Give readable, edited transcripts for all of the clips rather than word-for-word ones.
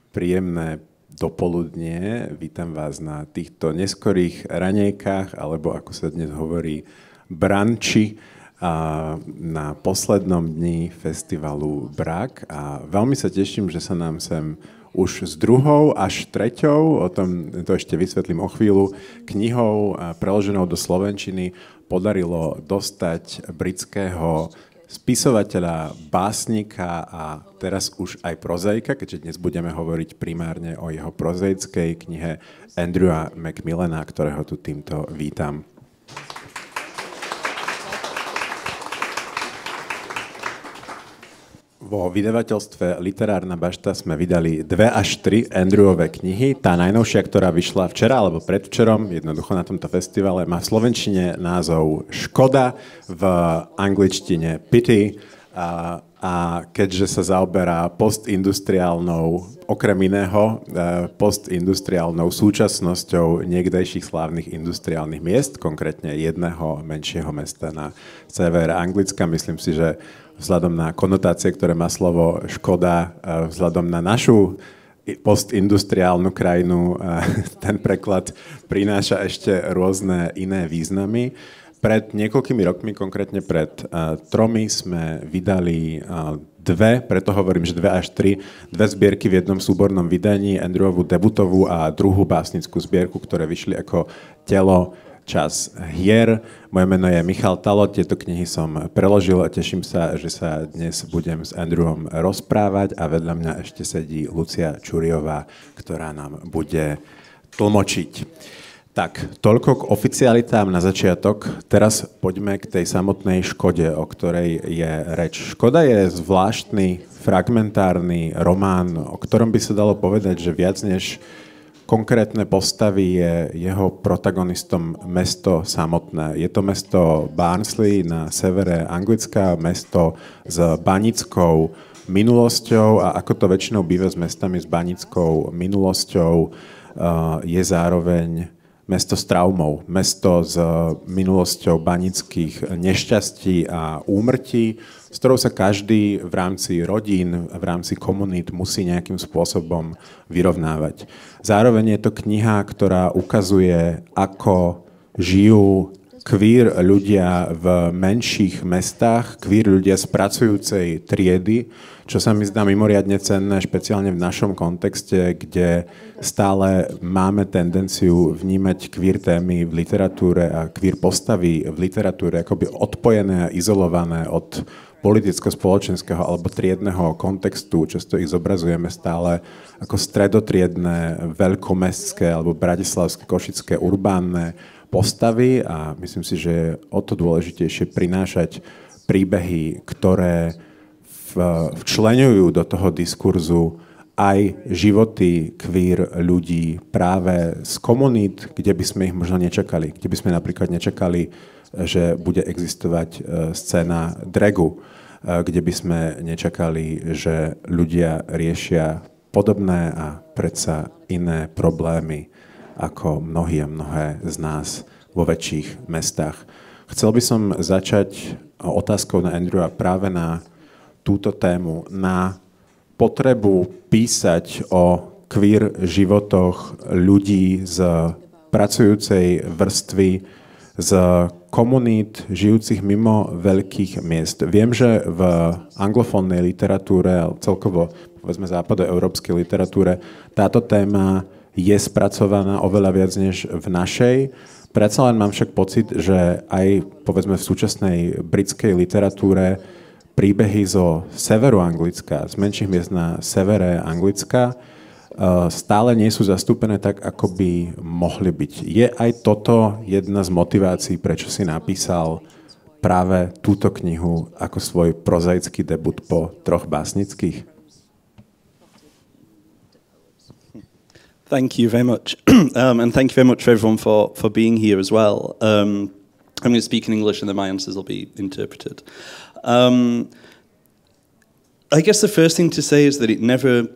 Príjemné dopoludnie. Vítam vás na týchto neskorých raňajkách, alebo ako sa dnes hovorí, branči na poslednom dni festivalu Brak. A veľmi sa teším, že sa nám sem už s druhou až treťou, o tom to ešte vysvetlím o chvíľu, knihou preloženou do slovenčiny podarilo dostať britského spisovateľa, básnika a teraz už aj prozaika, keďže dnes budeme hovoriť primárne o jeho prozaickej knihe Andrewa Macmillana, ktorého tu týmto vítam. Vo vydavateľstve Literárna bašta sme vydali 2 až 3 Andrewove knihy. Tá najnovšia, ktorá vyšla včera alebo predvčerom, jednoducho na tomto festivale, má v slovenčine názov Škoda, v angličtine Pity a keďže sa zaoberá postindustriálnou, okrem iného, postindustriálnou súčasnosťou niekdejších slávnych industriálnych miest, konkrétne jedného menšieho mesta na severe Anglicka, myslím si, že vzhľadom na konotácie, ktoré má slovo Škoda, vzhľadom na našu postindustriálnu krajinu, ten preklad prináša ešte rôzne iné významy. Pred niekoľkými rokmi, konkrétne pred 3, sme vydali 2, preto hovorím, že 2 až 3, 2 zbierky v jednom súbornom vydaní, Andrewovú debutovú a druhú básnickú zbierku, ktoré vyšli ako Telo, čas hier. Moje meno je Michal Talo, tieto knihy som preložil a teším sa, že sa dnes budem s Andrewom rozprávať a vedľa mňa ešte sedí Lucia Čuriová, ktorá nám bude tlmočiť. Tak, toľko k oficialitám na začiatok. Teraz poďme k tej samotnej škode, o ktorej je reč. Škoda je zvláštny, fragmentárny román, o ktorom by sa dalo povedať, že viac než konkrétne postavy je jeho protagonistom mesto samotné. Je to mesto Barnsley na severe Anglicka, mesto s banickou minulosťou a ako to väčšinou býva s mestami s banickou minulosťou, je zároveň mesto s traumou, mesto s minulosťou banických nešťastí a úmrtí, s ktorou sa každý v rámci rodín, v rámci komunít musí nejakým spôsobom vyrovnávať. Zároveň je to kniha, ktorá ukazuje, ako žijú queer ľudia v menších mestách, queer ľudia z pracujúcej triedy, čo sa mi zdá mimoriadne cenné, špeciálne v našom kontexte, kde stále máme tendenciu vnímať queer témy v literatúre a queer postavy v literatúre akoby odpojené a izolované od politicko-spoločenského alebo triedneho kontextu. Často ich zobrazujeme stále ako stredotriedne, veľkomestské alebo bratislavské, košické, urbánne postavy a myslím si, že je o to dôležitejšie prinášať príbehy, ktoré včleňujú do toho diskurzu aj životy queer ľudí práve z komunít, kde by sme ich možno nečakali. Kde by sme napríklad nečakali, že bude existovať scéna dragu, kde by sme nečakali, že ľudia riešia podobné a predsa iné problémy ako mnohí a mnohé z nás vo väčších mestách. Chcel by som začať otázkou na Andrewa práve na túto tému, na potrebu písať o queer životoch ľudí z pracujúcej vrstvy, z komunít žijúcich mimo veľkých miest. Viem, že v anglofónnej literatúre, celkovo povedzme západoeurópskej literatúre, táto téma je spracovaná oveľa viac než v našej. Predsa len mám však pocit, že aj povedzme v súčasnej britskej literatúre príbehy zo severu Anglicka, z menších miest na severe Anglicka, stále nie sú zastúpené tak, ako by mohli byť. Je aj toto jedna z motivácií, prečo si napísal práve túto knihu ako svoj prozaický debut po 3 básnických? Thank you very much. And thank you very much for everyone for being here as well. I'm going to speak in English and then my answers will be interpreted. I guess the first thing to say is that it never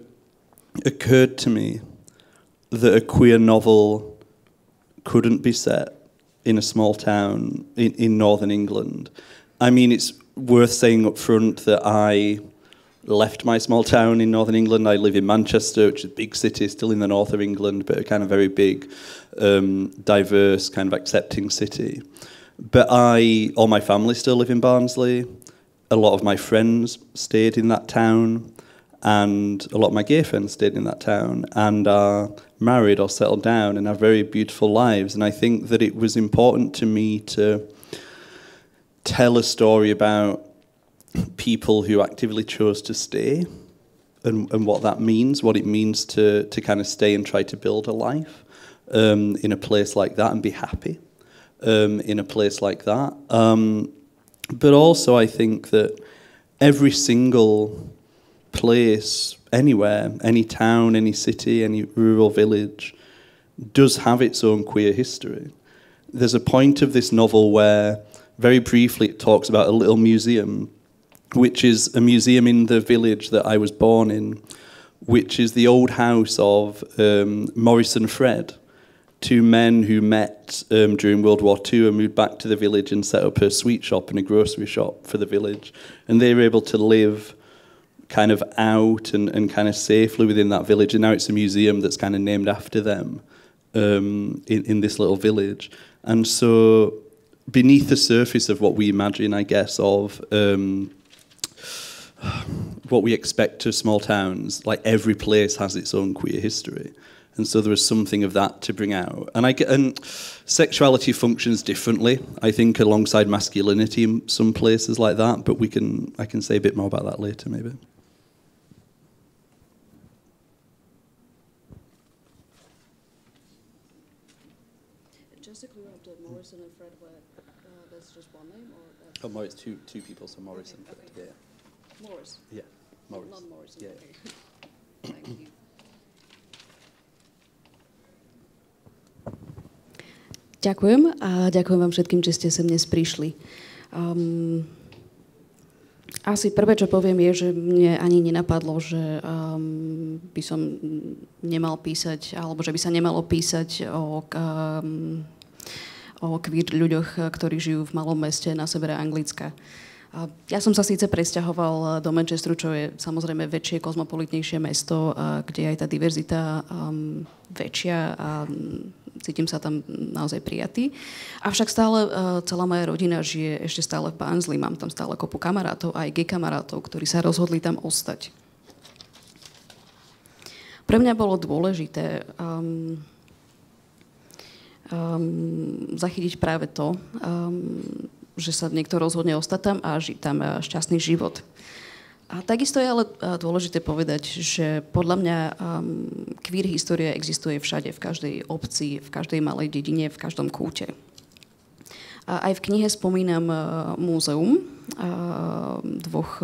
occurred to me that a queer novel couldn't be set in a small town in northern England. I mean, it's worth saying up front that I left my small town in northern England. I live in Manchester, which is a big city, still in the north of England, but a kind of very big, diverse, kind of accepting city. But all my family still live in Barnsley. A lot of my friends stayed in that town, and a lot of my gay friends stayed in that town and are married or settled down and have very beautiful lives. And I think that it was important to me to tell a story about people who actively chose to stay and what that means, what it means to kind of stay and try to build a life in a place like that and be happy in a place like that. But also I think that every single place, anywhere, any town, any city, any rural village, does have its own queer history. There's a point of this novel where, very briefly, it talks about a little museum, which is a museum in the village that I was born in, which is the old house of Maurice and Fred, two men who met during World War II and moved back to the village and set up a sweet shop and a grocery shop for the village. And they were able to live kind of out and kind of safely within that village. And now it's a museum that's kind of named after them in this little village. And so beneath the surface of what we imagine, I guess, of what we expect of small towns, like every place has its own queer history. And so there was something of that to bring out. And sexuality functions differently, I think, alongside masculinity in some places like that, but I can say a bit more about that later, maybe. Just to clear up, the Morrison and Fred, that's just one name? Or Oh, Morris, two people, so Morris and Fred, okay. yeah. Morris? Yeah, Morris. Not Morrison, Yeah. okay. Thank you. Ďakujem a ďakujem vám všetkým, že ste sem dnes prišli. Asi prvé, čo poviem, je, že mne ani nenapadlo, že by som nemal písať, alebo že by sa nemalo písať o queer ľuďoch, ktorí žijú v malom meste na severe Anglicka. Ja som sa síce presťahoval do Manchesteru, čo je samozrejme väčšie, kozmopolitnejšie mesto, kde je aj tá diverzita väčšia a cítim sa tam naozaj prijatý. Avšak stále celá moja rodina žije ešte stále v Barnsley. Mám tam stále kopu kamarátov, aj gay kamarátov, ktorí sa rozhodli tam ostať. Pre mňa bolo dôležité zachytiť práve to, že sa niekto rozhodne ostať tam a žiť tam šťastný život. A takisto je ale dôležité povedať, že podľa mňa queer história existuje všade, v každej obci, v každej malej dedine, v každom kúte. A aj v knihe spomínam múzeum dvoch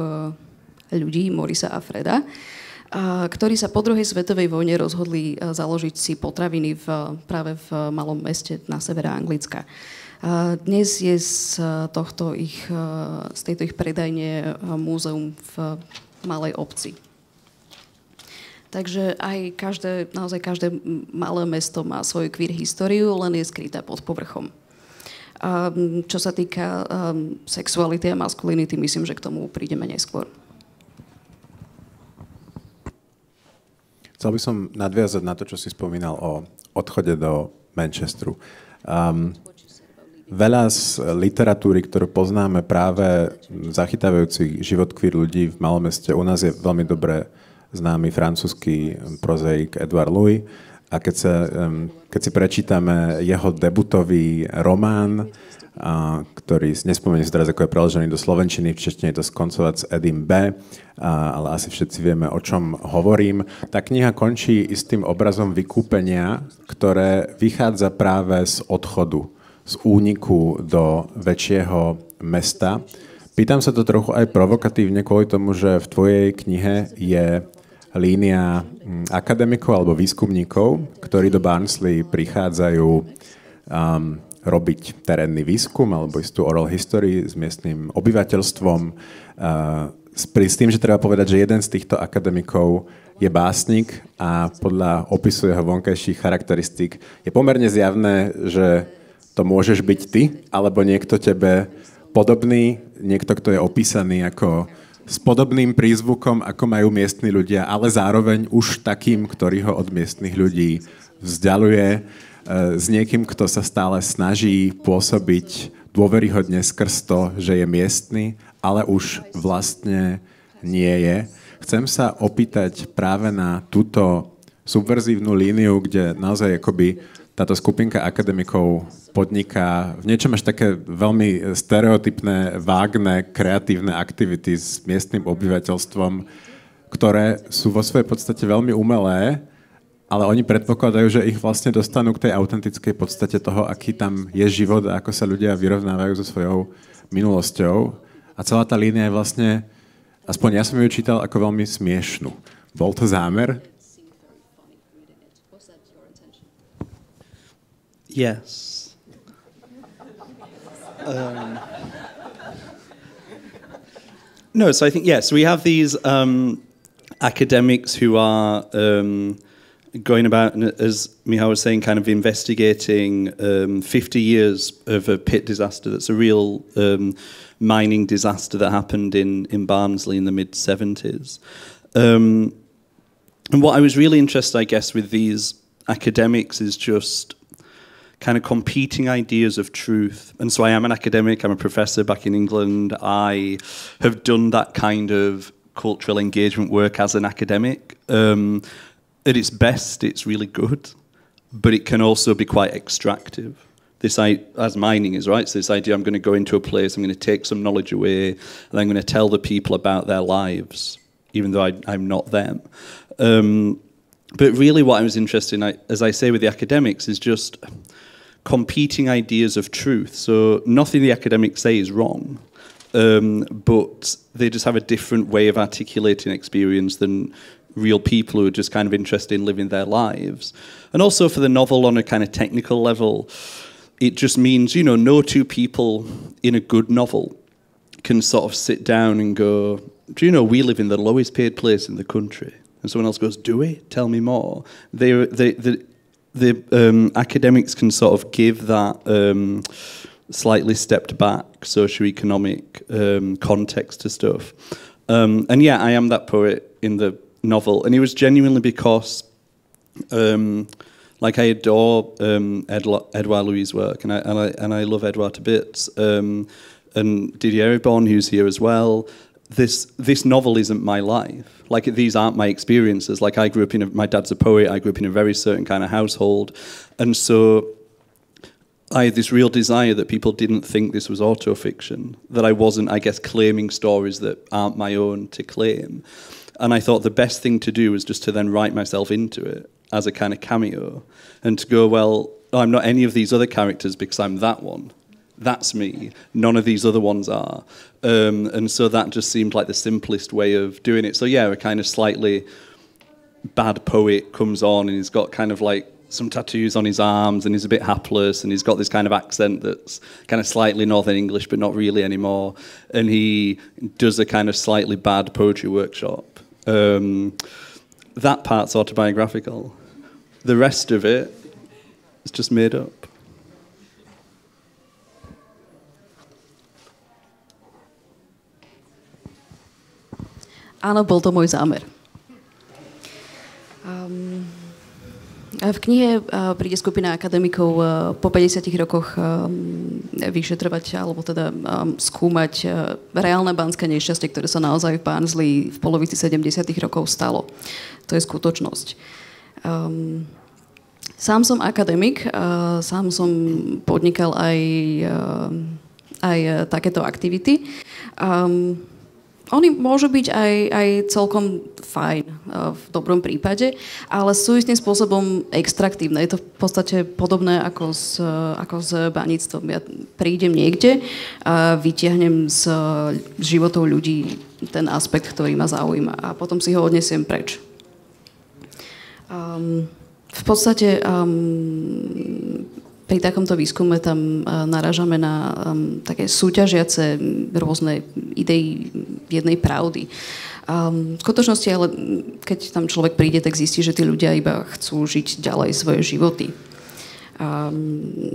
ľudí, Maurisa a Freda, ktorí sa po druhej svetovej vojne rozhodli založiť si potraviny práve v malom meste na severe Anglicka. Dnes je z tejto ich predajne múzeum v malej obci. Takže aj naozaj každé malé mesto má svoju queer históriu, len je skrytá pod povrchom. Čo sa týka sexuality a maskulinity, myslím, že k tomu prídeme neskôr. Chcel by som nadviazať na to, čo si spomínal o odchode do Manchesteru. Veľa z literatúry, ktorú poznáme práve zachytávajúcich život queer ľudí v malom meste, u nás je veľmi dobre známy francúzsky prozaik Edouard Louis. A keď si prečítame jeho debutový román, ktorý nespomeniem si teraz, ako je preložený do slovenčiny, v češtine je to skoncovať s Edim B., ale asi všetci vieme, o čom hovorím. Tá kniha končí istým obrazom vykúpenia, ktoré vychádza práve z odchodu, z úniku do väčšieho mesta. Pýtam sa to trochu aj provokatívne kvôli tomu, že v tvojej knihe je línia akademikov alebo výskumníkov, ktorí do Barnsley prichádzajú robiť terénny výskum alebo istú oral history s miestnym obyvateľstvom. S tým, že treba povedať, že jeden z týchto akademikov je básnik a podľa opisu jeho vonkajších charakteristík je pomerne zjavné, že to môžeš byť ty, alebo niekto tebe podobný, niekto, kto je opísaný ako s podobným prízvukom, ako majú miestni ľudia, ale zároveň už takým, ktorý ho od miestnych ľudí vzdialuje, s niekým, kto sa stále snaží pôsobiť dôveryhodne skrz to, že je miestny, ale už vlastne nie je. Chcem sa opýtať práve na túto subverzívnu líniu, kde naozaj akoby táto skupinka akademikov podniká v niečom až také veľmi stereotypné, vágne, kreatívne aktivity s miestnym obyvateľstvom, ktoré sú vo svojej podstate veľmi umelé, ale oni predpokladajú, že ich vlastne dostanú k tej autentickej podstate toho, aký tam je život a ako sa ľudia vyrovnávajú so svojou minulosťou. A celá tá línia je vlastne, aspoň ja som ju čítal ako veľmi smiešnú. Bol to zámer? Yes. No, so I think, yes, we have these academics who are going about, as Michal was saying, kind of investigating 50 years of a pit disaster that's a real mining disaster that happened in Barnsley in the mid-70s. And what I was really interested, I guess, with these academics is just kind of competing ideas of truth. And so I am an academic, I'm a professor back in England. I have done that kind of cultural engagement work as an academic. At its best, it's really good, but it can also be quite extractive. This, as mining is, right? So this idea, I'm going to go into a place, I'm going to take some knowledge away, and I'm going to tell the people about their lives, even though I'm not them. But really what I was interested in, as I say with the academics, is just competing ideas of truth. So nothing the academics say is wrong, but they just have a different way of articulating experience than real people who are just kind of interested in living their lives. And also for the novel on a kind of technical level, it just means, you know, no two people in a good novel can sort of sit down and go, do you know, we live in the lowest paid place in the country? And someone else goes, do we? Tell me more. The academics can sort of give that slightly stepped back socioeconomic context to stuff. And yeah, I am that poet in the novel. And it was genuinely because like I adore Edouard Louis' work, and I love Edouard to bits. And Didier Ebon, who's here as well. This novel isn't my life. Like, these aren't my experiences. Like, I grew up my dad's a poet. I grew up in a very certain kind of household, and so I had this real desire that people didn't think this was autofiction. That I wasn't, I guess, claiming stories that aren't my own to claim. And I thought the best thing to do was just to then write myself into it as a kind of cameo, and to go, well, I'm not any of these other characters because I'm that one. That's me. None of these other ones are. And so that just seemed like the simplest way of doing it. So yeah, a kind of slightly bad poet comes on and he's got kind of like some tattoos on his arms and he's a bit hapless and he's got this kind of accent that's kind of slightly Northern English but not really anymore. And he does a kind of slightly bad poetry workshop. That part's autobiographical. The rest of it is just made up. Áno, bol to môj zámer. V knihe príde skupina akademikov po 50 rokoch vyšetrovať, alebo teda skúmať reálne banské nešťastie, ktoré sa naozaj v Barnsley v polovici 70 rokov stalo. To je skutočnosť. Sám som akademik, sám som podnikal aj takéto aktivity. Oni môžu byť aj celkom fajn v dobrom prípade, ale sú istým spôsobom extraktívne. Je to v podstate podobné ako s baníctvom. Ja prídem niekde a vytiahnem z životov ľudí ten aspekt, ktorý ma zaujíma a potom si ho odnesiem preč. V podstate pri takomto výskume tam narážame na také súťažiace rôzne idei jednej pravdy. V skutočnosti, ale keď tam človek príde, tak zistí, že tí ľudia iba chcú žiť ďalej svoje životy.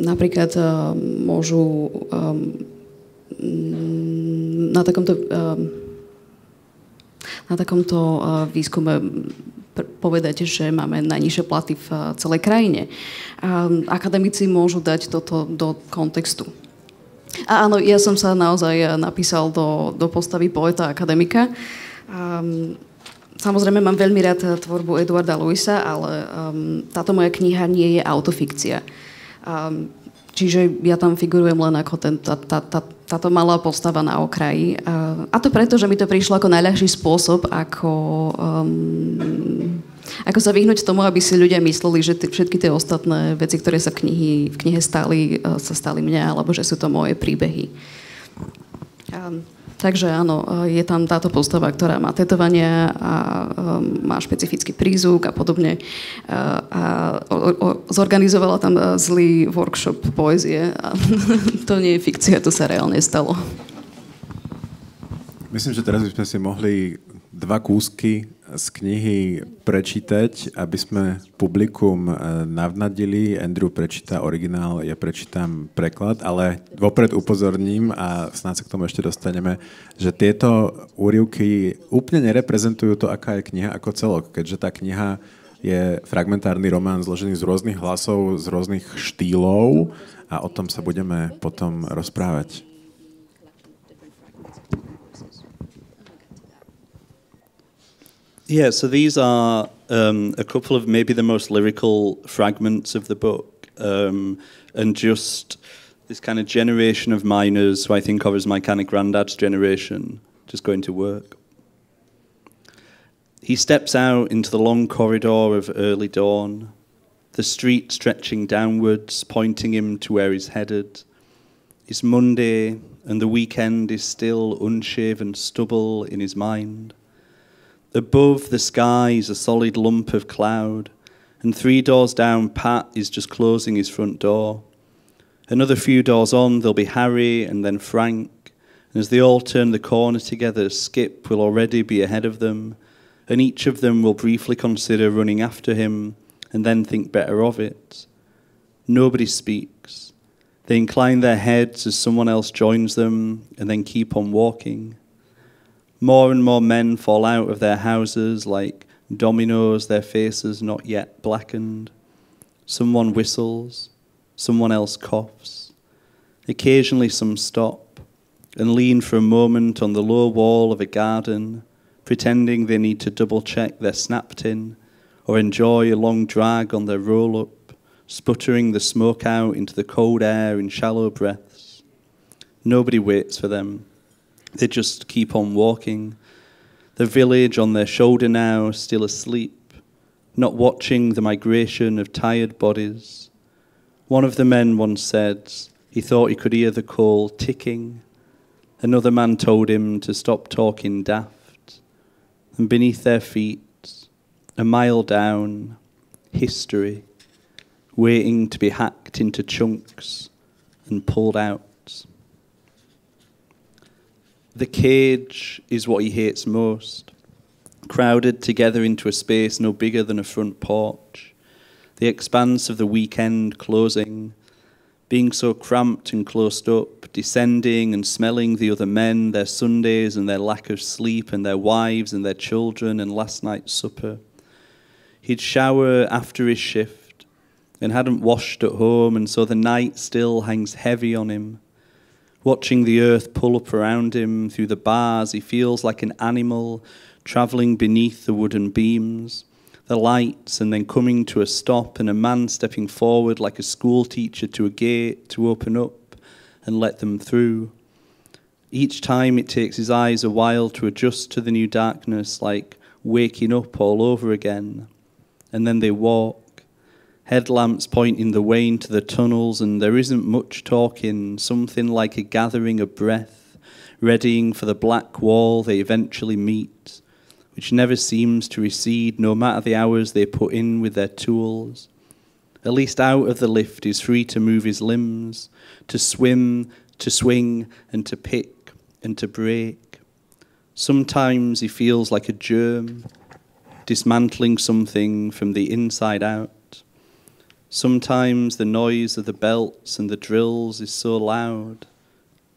Napríklad môžu na takomto na takomto výskume povedať, že máme najnižšie platy v celej krajine. Akademici môžu dať toto do kontextu. A áno, ja som sa naozaj napísal do postavy poeta akademika. Samozrejme, mám veľmi rád tvorbu Eduarda Luisa, ale táto moja kniha nie je autofikcia. Čiže ja tam figurujem len ako táto malá postava na okraji. A to preto, že mi to prišlo ako najľahší spôsob, ako sa vyhnúť tomu, aby si ľudia mysleli, že všetky tie ostatné veci, ktoré sa v knihe stali, sa stali mne, alebo že sú to moje príbehy. Takže áno, je tam táto postava, ktorá má tetovania a má špecifický prízvuk a podobne. A zorganizovala tam zlý workshop poézie. A to nie je fikcia, to sa reálne stalo. Myslím, že teraz by sme si mohli 2 kúsky z knihy prečítať, aby sme publikum navnadili. Andrew prečíta originál, ja prečítam preklad, ale vopred upozorním, a snáď sa k tomu ešte dostaneme, že tieto úryvky úplne nereprezentujú to, aká je kniha ako celok, keďže tá kniha je fragmentárny román zložený z rôznych hlasov, z rôznych štýlov a o tom sa budeme potom rozprávať. Yeah, so these are a couple of maybe the most lyrical fragments of the book, and just this kind of generation of miners who I think of as my kind of granddad's generation, just going to work. He steps out into the long corridor of early dawn, the street stretching downwards, pointing him to where he's headed. It's Monday, and the weekend is still unshaven stubble in his mind. Above the sky is a solid lump of cloud, and 3 doors down, Pat is just closing his front door. Another few doors on, there'll be Harry and then Frank, and as they all turn the corner together, Skip will already be ahead of them, and each of them will briefly consider running after him, and then think better of it. Nobody speaks. They incline their heads as someone else joins them, and then keep on walking. More and more men fall out of their houses like dominoes, their faces not yet blackened. Someone whistles, someone else coughs. Occasionally some stop and lean for a moment on the low wall of a garden, pretending they need to double-check their snap tin or enjoy a long drag on their roll-up, sputtering the smoke out into the cold air in shallow breaths. Nobody waits for them. They just keep on walking, the village on their shoulder now still asleep, not watching the migration of tired bodies. One of the men once said he thought he could hear the coal ticking. Another man told him to stop talking daft. And beneath their feet, a mile down, history, waiting to be hacked into chunks and pulled out. The cage is what he hates most, crowded together into a space no bigger than a front porch, the expanse of the weekend closing, being so cramped and closed up, descending and smelling the other men, their Sundays and their lack of sleep and their wives and their children and last night's supper. He'd shower after his shift and hadn't washed at home, and so the night still hangs heavy on him. Watching the earth pull up around him through the bars, he feels like an animal travelling beneath the wooden beams, the lights, and then coming to a stop, and a man stepping forward like a school teacher to a gate to open up and let them through. Each time it takes his eyes a while to adjust to the new darkness, like waking up all over again. And then they walk. Headlamps pointing the way into the tunnels, and there isn't much talking, something like a gathering of breath, readying for the black wall they eventually meet, which never seems to recede no matter the hours they put in with their tools. At least out of the lift he's free to move his limbs, to swim, to swing, and to pick, and to break. Sometimes he feels like a germ, dismantling something from the inside out. Sometimes the noise of the belts and the drills is so loud,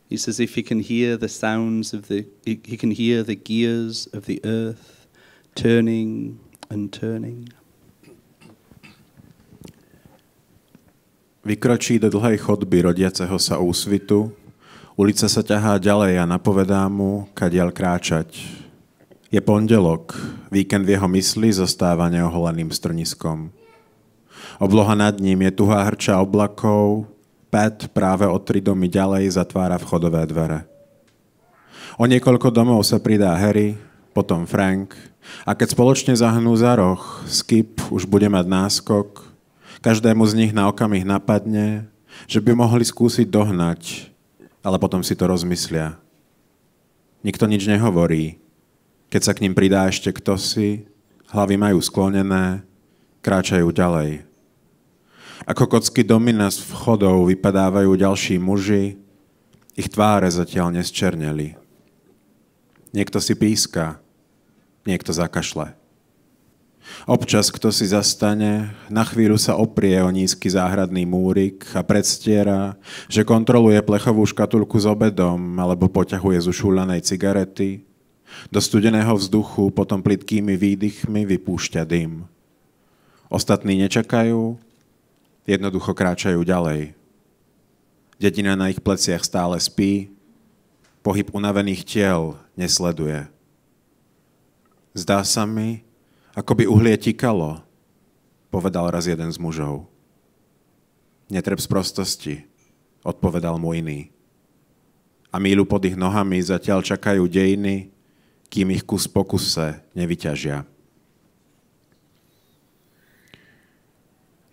He says if he can hear the sounds of he can hear the gears of the earth turning and turning. Vykročí do dlhej chodby rodiaceho sa úsvitu, ulica sa ťahá ďalej a napovedá mu, kadiaľ kráčať. Je pondelok, víkend v jeho mysli zostáva neoholeným strniskom. Obloha nad ním je tuhá hrča oblakov, Pat práve o 3 domy ďalej zatvára vchodové dvere. O niekoľko domov sa pridá Harry, potom Frank a keď spoločne zahnú za roh, Skip už bude mať náskok. Každému z nich na okamih napadne, že by mohli skúsiť dohnať, ale potom si to rozmyslia. Nikto nič nehovorí. Keď sa k ním pridá ešte ktosi, hlavy majú sklonené, kráčajú ďalej. Ako kocky domina z vchodov vypadávajú ďalší muži, ich tváre zatiaľ nesčerneli. Niekto si píska, niekto zakašle. Občas kto si zastane, na chvíľu sa oprie o nízky záhradný múrik a predstiera, že kontroluje plechovú škatulku s obedom alebo poťahuje z ušúľanej cigarety. Do studeného vzduchu potom plytkými výdychmi vypúšťa dym. Ostatní nečakajú, jednoducho kráčajú ďalej. Dedina na ich pleciach stále spí, pohyb unavených tiel nesleduje. Zdá sa mi, ako by uhlie tikalo, povedal raz jeden z mužov. Netreb sprostosti, odpovedal mu iný. A míľu pod ich nohami zatiaľ čakajú dejiny, kým ich kus po kuse nevyťažia.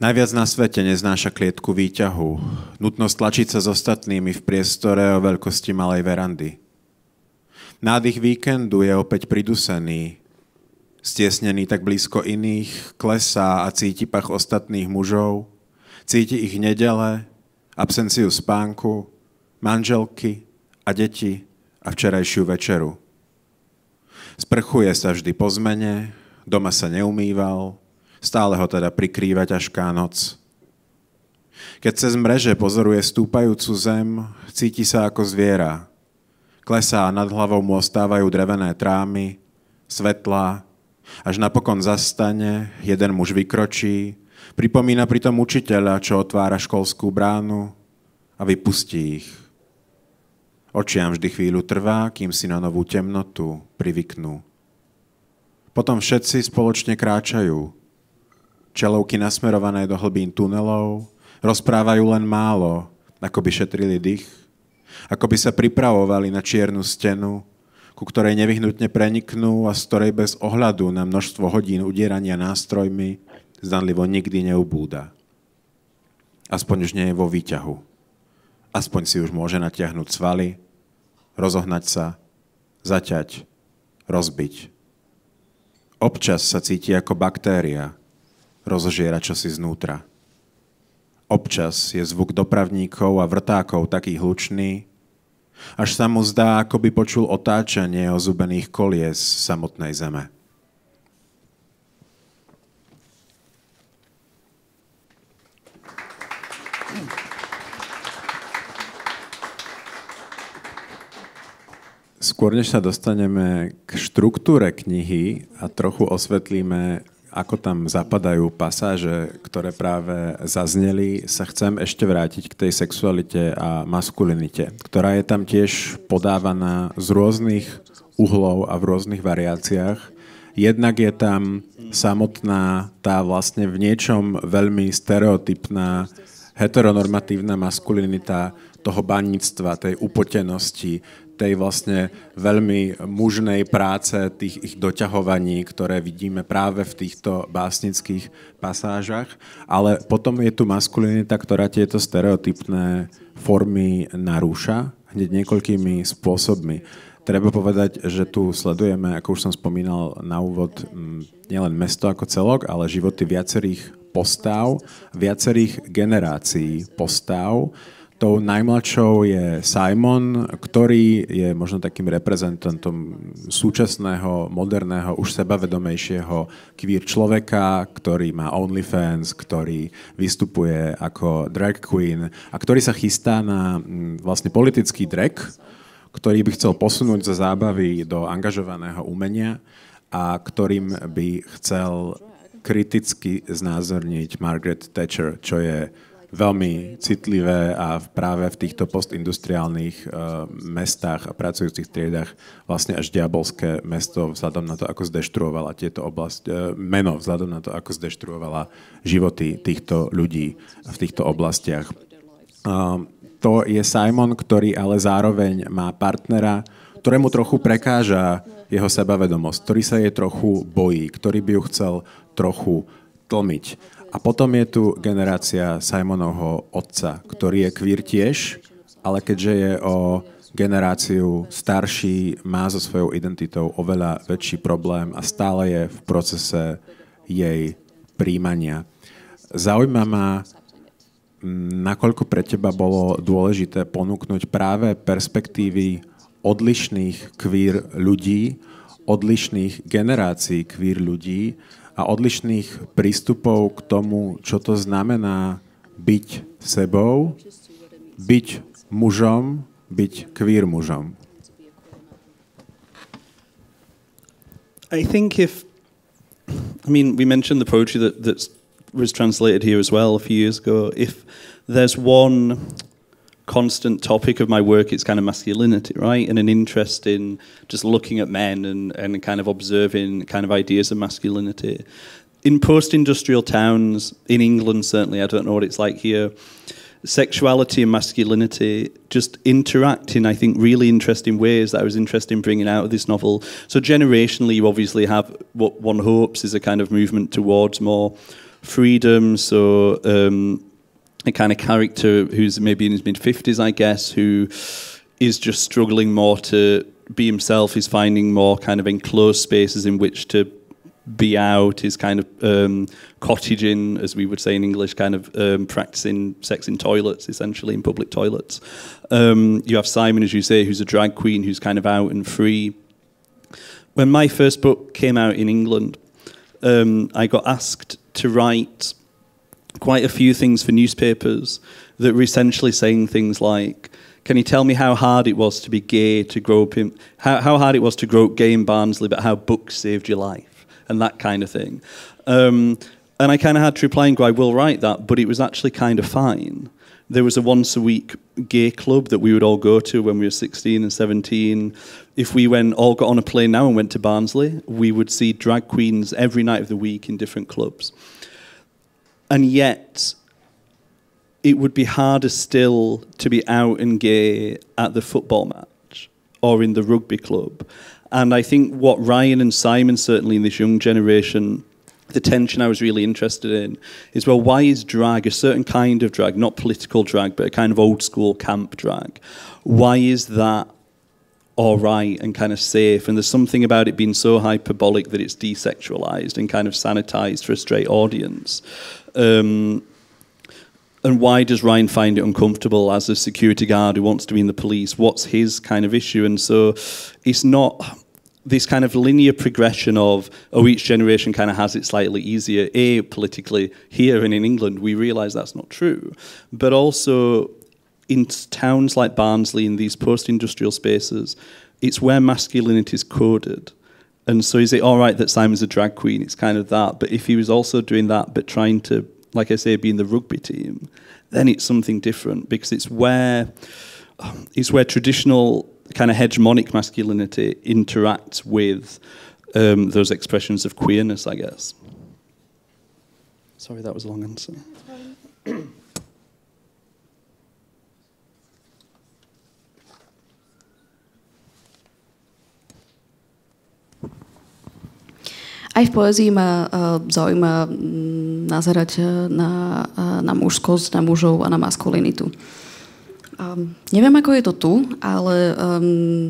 Najviac na svete neznáša klietku výťahu, nutnosť tlačiť sa s ostatnými v priestore o veľkosti malej verandy. Nádych víkendu je opäť pridusený, stiesnený tak blízko iných, klesá a cíti pach ostatných mužov, cíti ich nedele, absenciu spánku, manželky a deti a včerajšiu večeru. Sprchuje sa vždy po zmene, doma sa neumýval, stále ho teda prikrýva ťažká noc. Keď cez mreže pozoruje stúpajúcu zem, cíti sa ako zviera. Klesá a nad hlavou mu ostávajú drevené trámy, svetlá, až napokon zastane, jeden muž vykročí, pripomína pritom učiteľa, čo otvára školskú bránu a vypustí ich. Očiam vždy chvíľu trvá, kým si na novú temnotu privyknú. Potom všetci spoločne kráčajú. Čelovky nasmerované do hlbín tunelov rozprávajú len málo, ako by šetrili dých, ako by sa pripravovali na čiernu stenu, ku ktorej nevyhnutne preniknú a z ktorej bez ohľadu na množstvo hodín udierania nástrojmi zdanlivo nikdy neubúda. Aspoň už nie je vo výťahu. Aspoň si už môže natiahnuť svaly, rozohnať sa, zaťať, rozbiť. Občas sa cíti ako baktéria, rozžiera čosi znútra. Občas je zvuk dopravníkov a vrtákov taký hlučný, až sa mu zdá, ako by počul otáčanie ozubených kolies samotnej zeme. Skôr než sa dostaneme k štruktúre knihy a trochu osvetlíme, ako tam zapadajú pasáže, ktoré práve zazneli, sa chcem ešte vrátiť k tej sexualite a maskulinite, ktorá je tam tiež podávaná z rôznych uhlov a v rôznych variáciách. Jednak je tam samotná tá vlastne v niečom veľmi stereotypná heteronormatívna maskulinita toho baníctva, tej upotenosti, tej vlastne veľmi mužnej práce, tých ich doťahovaní, ktoré vidíme práve v týchto básnických pasážach. Ale potom je tu maskulinita, ktorá tieto stereotypné formy narúša hneď niekoľkými spôsobmi. Treba povedať, že tu sledujeme, ako už som spomínal na úvod, nielen mesto ako celok, ale životy viacerých postáv, viacerých generácií postáv. tou najmladšou je Simon, ktorý je možno takým reprezentantom súčasného, moderného, už sebavedomejšieho queer človeka, ktorý má OnlyFans, ktorý vystupuje ako drag queen a ktorý sa chystá na vlastne politický drag, ktorý by chcel posunúť zo zábavy do angažovaného umenia a ktorým by chcel kriticky znázorniť Margaret Thatcher, čo je veľmi citlivé a práve v týchto postindustriálnych mestách a pracujúcich triedách vlastne až diabolské mesto vzhľadom na to, ako zdeštruovala tieto meno vzhľadom na to, ako zdeštruovala životy týchto ľudí v týchto oblastiach. To je Simon, ktorý ale zároveň má partnera, ktorému trochu prekáža jeho sebavedomosť, ktorý sa jej trochu bojí, ktorý by ju chcel trochu tlmiť. A potom je tu generácia Simonovho otca, ktorý je queer tiež, ale keďže je o generáciu starší, má so svojou identitou oveľa väčší problém a stále je v procese jej príjmania. Zaujíma ma, nakoľko pre teba bolo dôležité ponúknuť práve perspektívy odlišných queer ľudí, odlišných generácií queer ľudí a odlišných prístupov k tomu, čo to znamená byť sebou, byť mužom, byť queer mužom. We mentioned the poetry that was translated here as well a few years ago. If there's one constant topic of my work, it's kind of masculinity, right? And an interest in just looking at men and kind of observing kind of ideas of masculinity. In post-industrial towns, in England certainly, I don't know what it's like here, sexuality and masculinity just interact in, I think, really interesting ways that I was interested in bringing out of this novel. So generationally, you obviously have what one hopes is a kind of movement towards more freedom, so a kind of character who's maybe in his mid-50s, I guess, who is just struggling more to be himself, is finding more kind of enclosed spaces in which to be out, is kind of cottaging, as we would say in English, kind of practicing sex in toilets, essentially, in public toilets. You have Simon, as you say, who's a drag queen, who's kind of out and free. When my first book came out in England, I got asked to write quite a few things for newspapers that were essentially saying things like, can you tell me how hard it was to be gay, to grow up in, how hard it was to grow up gay in Barnsley, but how books saved your life, and that kind of thing. And I kind of had to reply and go, I will write that, but it was actually kind of fine. There was a once-a-week gay club that we would all go to when we were 16 and 17. If we all got on a plane now and went to Barnsley, we would see drag queens every night of the week in different clubs. And yet, it would be harder still to be out and gay at the football match or in the rugby club. And I think what Ryan and Simon, certainly in this young generation, the tension I was really interested in is, well, why is drag, a certain kind of drag, not political drag, but a kind of old school camp drag, why is that all right and kind of safe? And there's something about it being so hyperbolic that it's desexualized and kind of sanitized for a straight audience. And why does Ryan find it uncomfortable as a security guard who wants to be in the police? What's his kind of issue? And so it's not this kind of linear progression of, oh, each generation kind of has it slightly easier. Politically, here and in England, we realise that's not true. But also in towns like Barnsley, in these post-industrial spaces, it's where masculinity is coded. And so is it all right that Simon's a drag queen? It's kind of that. But if he was also doing that but trying to, like I say, be in the rugby team, then it's something different, because it's where traditional kind of hegemonic masculinity interacts with those expressions of queerness, I guess. Sorry, that was a long answer. Aj v poézii ma zaujíma nazerať na mužskosť, na mužov a na maskulinitu. Neviem, ako je to tu, ale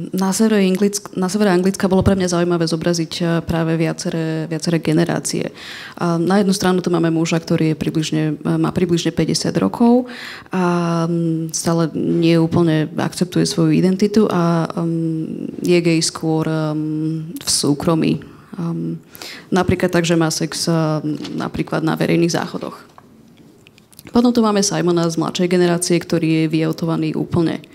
na severe Anglicka bolo pre mňa zaujímavé zobraziť práve viaceré generácie. Na jednu stranu tu máme muža, ktorý má približne 50 rokov a stále nie úplne akceptuje svoju identitu a je gay skôr v súkromí. Napríklad tak, že má sex napríklad na verejných záchodoch. Potom tu máme Simona z mladšej generácie, ktorý je vyautovaný úplne.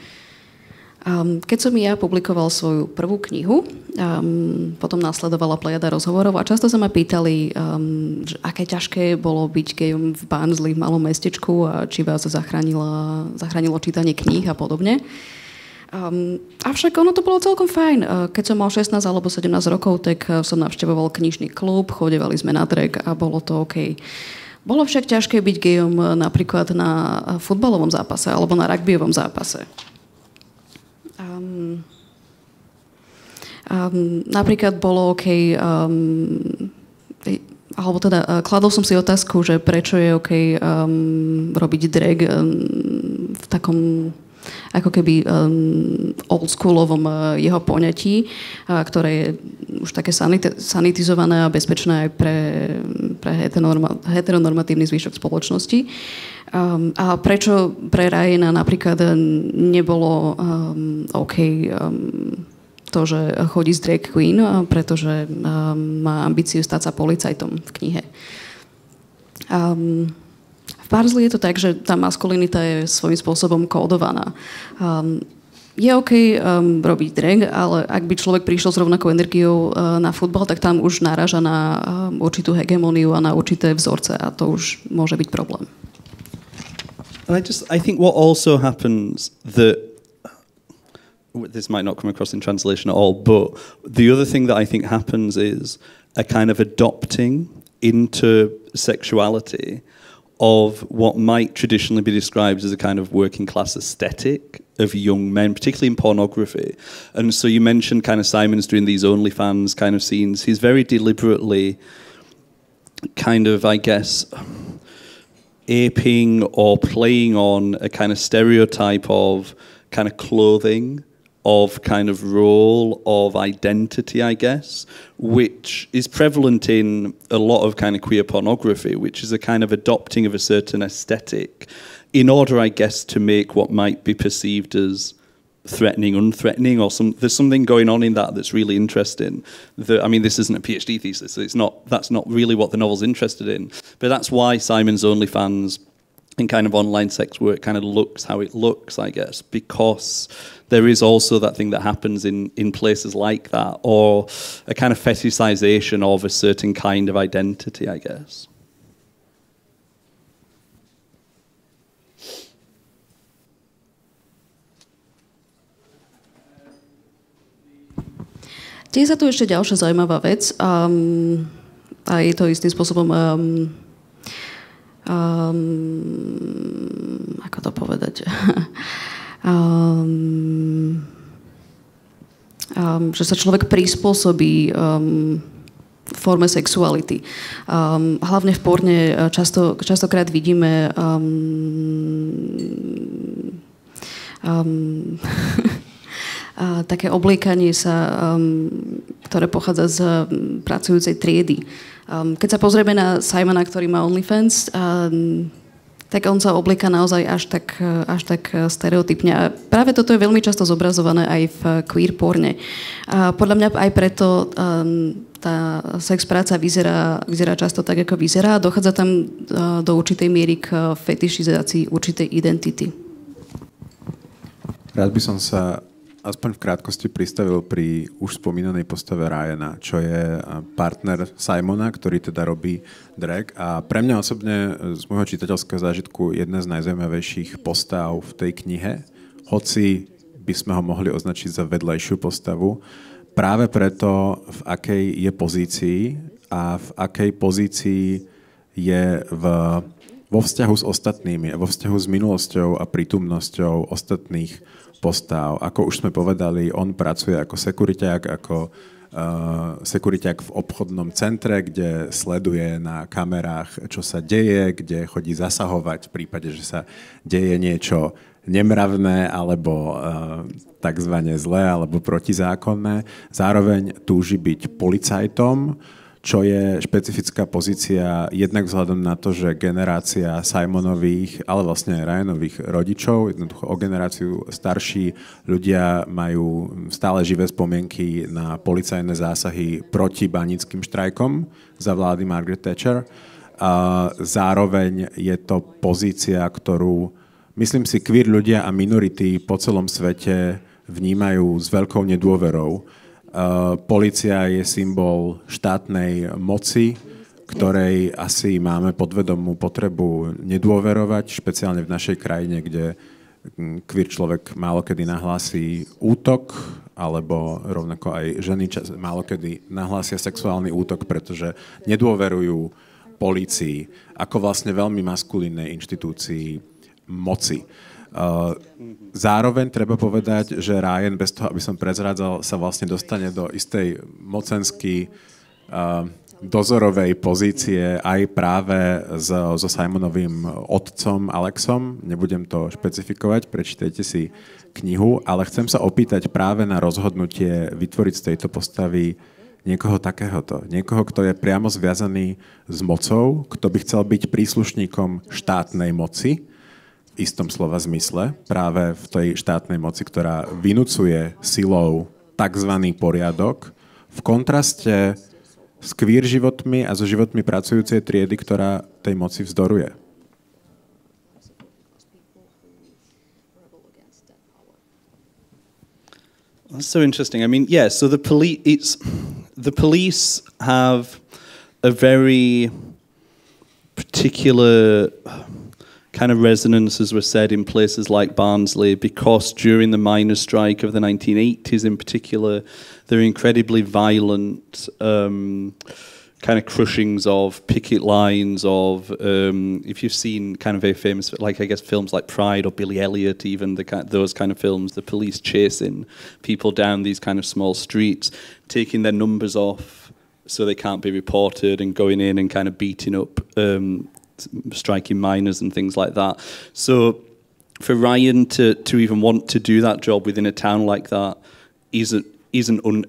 Keď som ja publikoval svoju prvú knihu, potom následovala plejada rozhovorov a často sa ma pýtali, že aké ťažké bolo byť gejom v Barnsley, v malom mestečku a či vás zachránilo čítanie kníh a podobne. Avšak ono to bolo celkom fajn. Keď som mal 16 alebo 17 rokov, tak som navštevoval knižný klub, chodevali sme na drag a bolo to OK. Bolo však ťažké byť gejom napríklad na futbalovom zápase alebo na rugbyovom zápase. Napríklad bolo OK, alebo teda kladol som si otázku, že prečo je OK robiť drag v takom ako keby oldschoolovom jeho poňatí, ktoré je už také sanitizované a bezpečné aj pre heteronormatívny zvyšok spoločnosti. A prečo pre Ryana napríklad nebolo OK to, že chodí s drag queen, pretože má ambíciu stať sa policajtom v knihe. V Barnsley je to tak, že tá maskulinita je svojím spôsobom kódovaná. Je OK robiť drag, ale ak by človek prišiel s rovnakou energiou na futbal, tak tam už naráža na určitú hegemoniu a na určité vzorce a to už môže byť problém. And I think what also happens that this might not come across in translation at all, but the other thing that I think happens is a kind of adopting into sexuality of what might traditionally be described as a kind of working class aesthetic of young men, particularly in pornography. And so you mentioned kind of Simon's doing these OnlyFans kind of scenes. He's very deliberately kind of, I guess, aping or playing on a kind of stereotype of kind of clothing, of kind of role, of identity, I guess, which is prevalent in a lot of kind of queer pornography, which is a kind of adopting of a certain aesthetic in order, I guess, to make what might be perceived as threatening, unthreatening, or there's something going on in that that's really interesting. I mean, this isn't a PhD thesis, so that's not really what the novel's interested in, but that's why Simon's OnlyFans and kind of online sex work kind of looks how it looks, I guess, because there is also that thing that happens in places like that, or a kind of fetishization of a certain kind of identity, I guess. Tiež sa tu ešte ďalšia zaujímavá vec a je to istým spôsobom ako to povedať, že sa človek prispôsobí forme sexuality. Hlavne v porne častokrát vidíme také obliekanie sa, ktoré pochádza z pracujúcej triedy. Keď sa pozrieme na Simona, ktorý má OnlyFans, tak on sa oblieka naozaj až tak stereotypne. A práve toto je veľmi často zobrazované aj v queer porne. A podľa mňa aj preto tá sex práca vyzerá často tak, ako vyzerá. Dochádza tam do určitej miery k fetišizácii určitej identity. Rád by som sa aspoň v krátkosti pristavil pri už spomínanej postave Ryana, čo je partner Simona, ktorý teda robí drag. A pre mňa osobne z môjho čitateľského zážitku jedna z najzaujímavejších postav v tej knihe, hoci by sme ho mohli označiť za vedľajšiu postavu, práve preto, v akej je pozícii a v akej pozícii je vo vzťahu s ostatnými, vo vzťahu s minulosťou a prítomnosťou ostatných postav. Ako už sme povedali, on pracuje ako sekuriťák, sekuriťák v obchodnom centre, kde sleduje na kamerách, čo sa deje, kde chodí zasahovať v prípade, že sa deje niečo nemravné alebo takzvané zlé alebo protizákonné. Zároveň túži byť policajtom, čo je špecifická pozícia jednak vzhľadom na to, že generácia Simonových, ale vlastne aj Ryanových rodičov, jednoducho o generáciu starší ľudia majú stále živé spomienky na policajné zásahy proti baníckym štrajkom za vlády Margaret Thatcher. A zároveň je to pozícia, ktorú, myslím si, queer ľudia a minority po celom svete vnímajú s veľkou nedôverou. Polícia je symbol štátnej moci, ktorej asi máme podvedomú potrebu nedôverovať, špeciálne v našej krajine, kde queer človek málokedy nahlási útok, alebo rovnako aj ženy málokedy nahlásia sexuálny útok, pretože nedôverujú polícii ako vlastne veľmi maskulínnej inštitúcii moci. Zároveň treba povedať, že Ryan, bez toho, aby som prezrádzal, sa vlastne dostane do istej mocensky dozorovej pozície aj práve so Simonovým otcom Alexom. Nebudem to špecifikovať, prečítajte si knihu, ale chcem sa opýtať práve na rozhodnutie vytvoriť z tejto postavy niekoho takéhoto. Niekoho, kto je priamo zviazaný s mocou, kto by chcel byť príslušníkom štátnej moci, v istom slova zmysle, práve v tej štátnej moci, ktorá vynúcuje silou takzvaný poriadok, v kontraste s queer životmi a so životmi pracujúcej triedy, ktorá tej moci vzdoruje. That's so interesting. I mean, yeah, so the police have a very particular kind of resonance, as was said, in places like Barnsley, because during the miners' strike of the 1980s in particular, there are incredibly violent kind of crushings of picket lines, of, if you've seen kind of very famous, like I guess films like Pride or Billy Elliot, even those kind of films, the police chasing people down these kind of small streets, taking their numbers off so they can't be reported, and going in and kind of beating up striking miners and things like that. So for Ryan to even want to do that job within a town like that isn't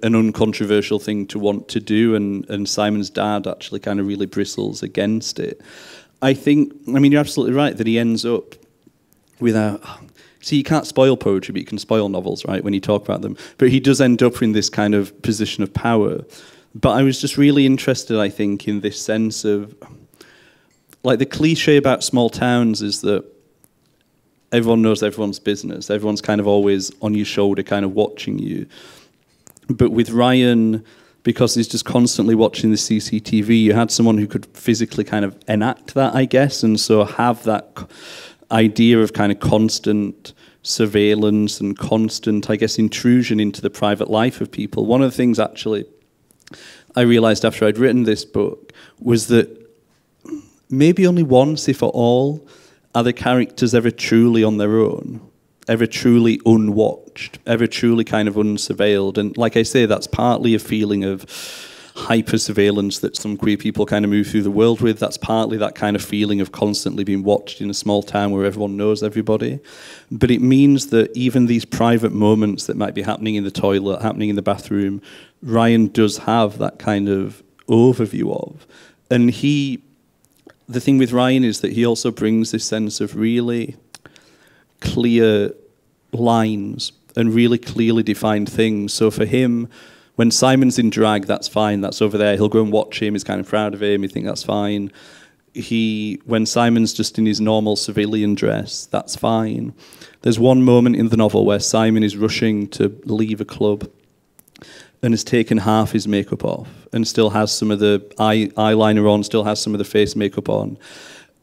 an uncontroversial thing to want to do, and Simon's dad actually kind of really bristles against it. I mean, you're absolutely right that he ends up without... See, you can't spoil poetry, but you can spoil novels, right, when you talk about them. But he does end up in this kind of position of power. But I was just really interested, I think, in this sense of... Like, the cliche about small towns is that everyone knows everyone's business. Everyone's kind of always on your shoulder, kind of watching you. But with Ryan, because he's just constantly watching the CCTV, you had someone who could physically kind of enact that, I guess, and so have that idea of kind of constant surveillance and constant, I guess, intrusion into the private life of people. One of the things, actually, I realised after I'd written this book was that maybe only once, if at all, are the characters ever truly on their own, ever truly unwatched, ever truly kind of unsurveilled. And like I say, that's partly a feeling of hyper-surveillance that some queer people kind of move through the world with. That's partly that kind of feeling of constantly being watched in a small town where everyone knows everybody. But it means that even these private moments that might be happening in the toilet, happening in the bathroom, Ryan does have that kind of overview of. And the thing with Ryan is that he also brings this sense of really clear lines and really clearly defined things. So for him, when Simon's in drag, that's fine, that's over there. He'll go and watch him, he's kind of proud of him, he thinks that's fine. When Simon's just in his normal civilian dress, that's fine. There's one moment in the novel where Simon is rushing to leave a club and has taken half his makeup off and still has some of the eyeliner on, still has some of the face makeup on.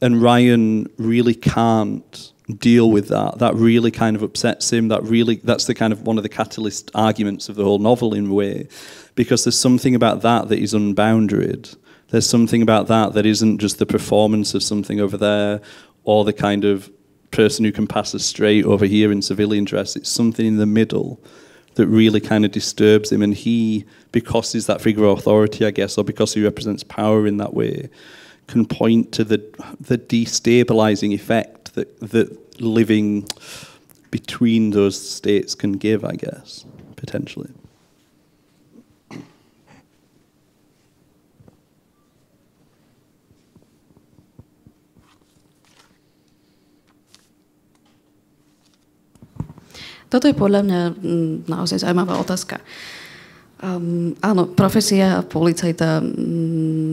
And Ryan really can't deal with that. That really kind of upsets him. That's the kind of one of the catalyst arguments of the whole novel in a way, because there's something about that is unboundaried. There's something about that isn't just the performance of something over there or the kind of person who can pass as straight over here in civilian dress. It's something in the middle that really kind of disturbs him, and he, because he's that figure of authority, I guess, or because he represents power in that way, can point to the destabilizing effect that living between those states can give, I guess, potentially. Toto je podľa mňa naozaj zaujímavá otázka. Áno, profesia policajta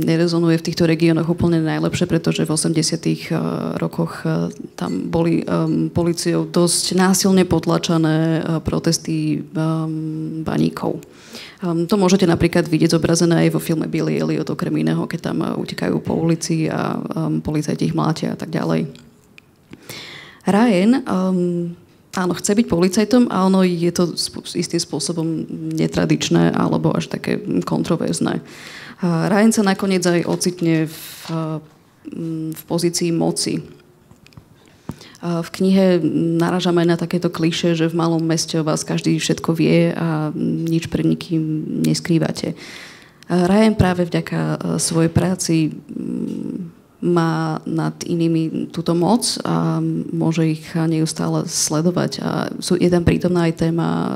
nerezonuje v týchto regiónoch úplne najlepšie, pretože v 80. Rokoch tam boli políciou dosť násilne potlačané protesty baníkov. To môžete napríklad vidieť zobrazené aj vo filme Billy Elliot, okrem iného, keď tam utekajú po ulici a policajti ich mlátia a tak ďalej. Ryan áno, chce byť policajtom a ono je to istým spôsobom netradičné alebo až také kontroverzné. Ryan sa nakoniec aj ocitne v pozícii moci. V knihe narážame na takéto klišé, že v malom meste o vás každý všetko vie a nič pred nikým neskrývate. Ryan práve vďaka svojej práci má nad inými túto moc a môže ich neustále sledovať. A je tam prítomná aj téma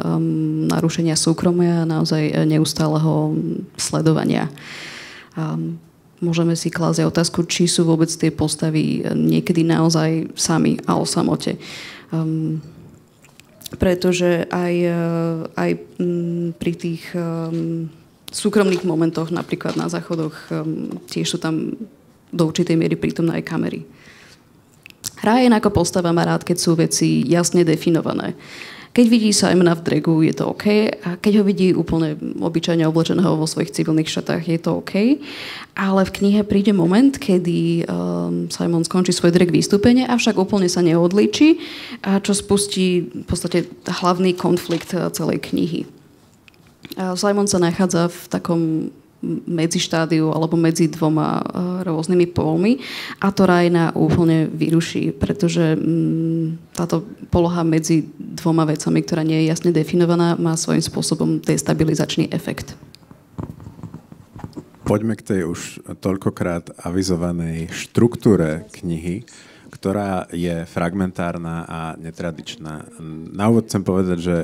narušenia súkromia a naozaj neustáleho sledovania. Môžeme si klásť otázku, či sú vôbec tie postavy niekedy naozaj sami a o samote. Pretože aj pri tých súkromných momentoch, napríklad na záchodoch, tiež sú tam do určitej miery prítomné aj kamery. Ryan ako postava má rád, keď sú veci jasne definované. Keď vidí Simona v dragu, je to OK. A keď ho vidí úplne obyčajne oblečeného vo svojich civilných šatách, je to OK. Ale v knihe príde moment, kedy Simon skončí svoj drag vystúpenie, avšak úplne sa neodlíči, čo spustí v podstate hlavný konflikt celej knihy. Simon sa nachádza v takom medzištádiu alebo medzi dvoma rôznymi pólmi a to Ryana úplne vyruší, pretože táto poloha medzi dvoma vecami, ktorá nie je jasne definovaná, má svojím spôsobom destabilizačný efekt. Poďme k tej už toľkokrát avizovanej štruktúre knihy, ktorá je fragmentárna a netradičná. Na úvod chcem povedať, že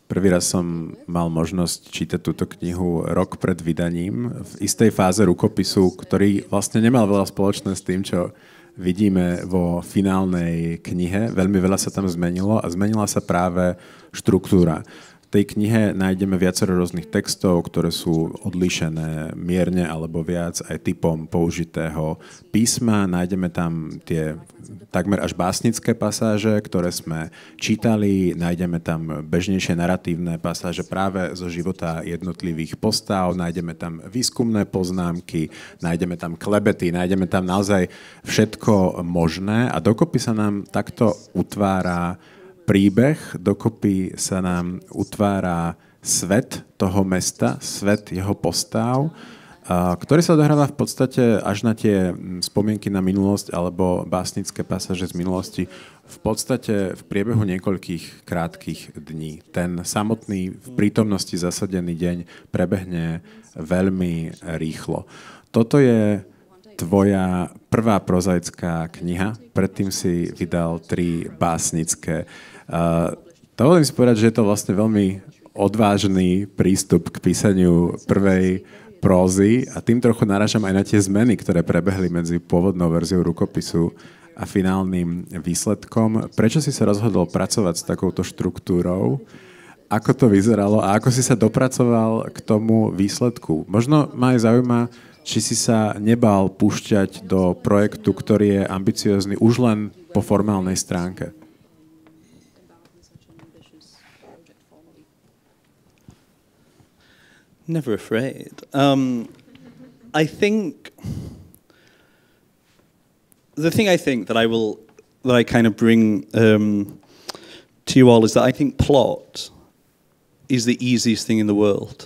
prvý raz som mal možnosť čítať túto knihu rok pred vydaním v istej fáze rukopisu, ktorý vlastne nemal veľa spoločné s tým, čo vidíme vo finálnej knihe. Veľmi veľa sa tam zmenilo a zmenila sa práve štruktúra. V tej knihe nájdeme viacero rôznych textov, ktoré sú odlíšené mierne alebo viac aj typom použitého písma. Nájdeme tam tie takmer až básnické pasáže, ktoré sme čítali. Nájdeme tam bežnejšie naratívne pasáže práve zo života jednotlivých postav. Nájdeme tam výskumné poznámky, nájdeme tam klebety, nájdeme tam naozaj všetko možné a dokopy sa nám takto utvára príbeh, dokopy sa nám utvára svet toho mesta, svet jeho postav, ktorý sa odohráva v podstate až na tie spomienky na minulosť alebo básnické pasáže z minulosti v podstate v priebehu niekoľkých krátkych dní. Ten samotný v prítomnosti zasadený deň prebehne veľmi rýchlo. Toto je tvoja prvá prozaická kniha, predtým si vydal 3 básnické. Dovolím si povedať, že je to vlastne veľmi odvážny prístup k písaniu prvej prózy a tým trochu narážam aj na tie zmeny, ktoré prebehli medzi pôvodnou verziou rukopisu a finálnym výsledkom. Prečo si sa rozhodol pracovať s takouto štruktúrou? Ako to vyzeralo a ako si sa dopracoval k tomu výsledku? Možno ma aj zaujíma, či si sa nebal púšťať do projektu, ktorý je ambiciózny už len po formálnej stránke. Never afraid. I think the thing I think that I kind of bring to you all is that I think plot is the easiest thing in the world.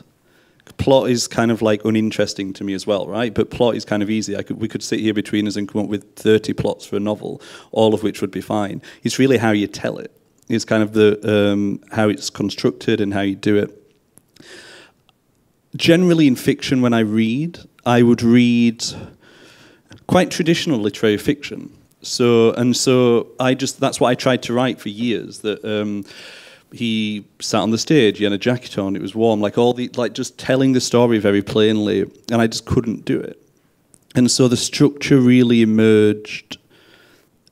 Plot is kind of like uninteresting to me as well, right? But plot is kind of easy. We could sit here between us and come up with 30 plots for a novel, all of which would be fine. It's really how you tell it. It's kind of the how it's constructed and how you do it. Generally in fiction, when I would read quite traditional literary fiction. So that's what I tried to write for years. That he sat on the stage, he had a jacket on, it was warm, just telling the story very plainly, and I just couldn't do it. And so the structure really emerged